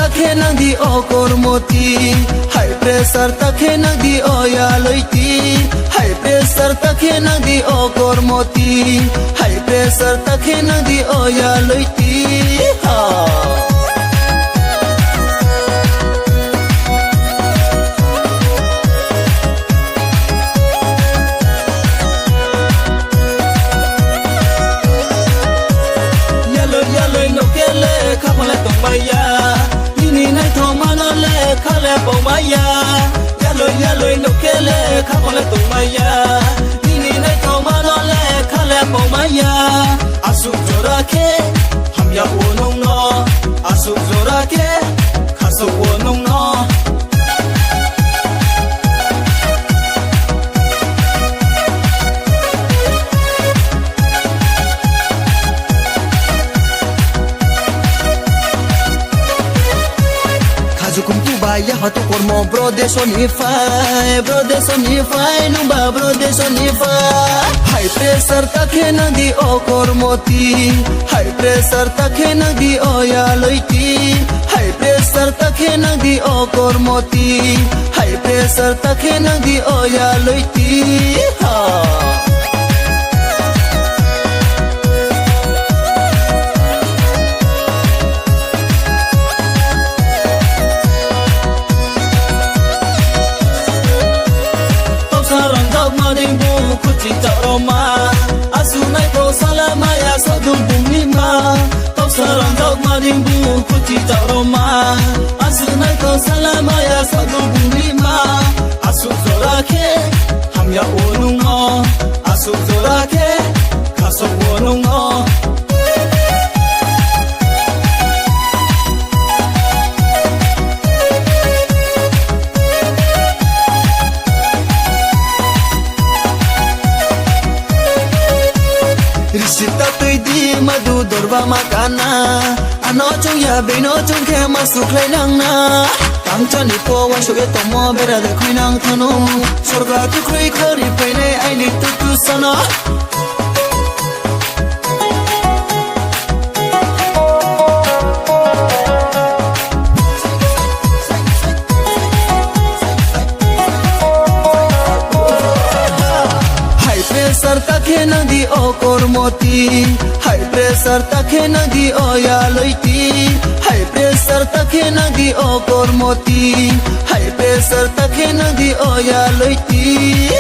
takhe nang di o kormoti high pressure takhe nang di o ya loiti high pressure takhe nang di o kormoti high pressure takhe nang di o ya loiti ha bông maya yalo yalo no kele khapole tu maya nini nai thoma no le khale bông maya asu jora ke ham ya wonong no asu jora ke khasu wonong no ya hatu kormo bro de sonify numba bro de sonify high pressure takhe nang di o kormoti high pressure takhe nang di o ya loiti high pressure takhe nang di o kormoti high pressure takhe nang di o ya loiti ha Roma asunai ko salama ya sadum bumima tok sarang dok madimbu kuci Roma asunai ko salama ya sadum bumima asu zorake ham ya onungo asu zorake kaso onungo Risita tui di madu dorba makana ano chung ya beno chung ke masuk lai nang na tang chani po wan shoge tomo bera de khoi nang thano sorga tu khoi khari paine ai li tu tu sana pressure takhe nang di o kormoti high pressure takhe nang di o ya loiti high pressure takhe nang di o kormoti high pressure takhe nang di o ya loiti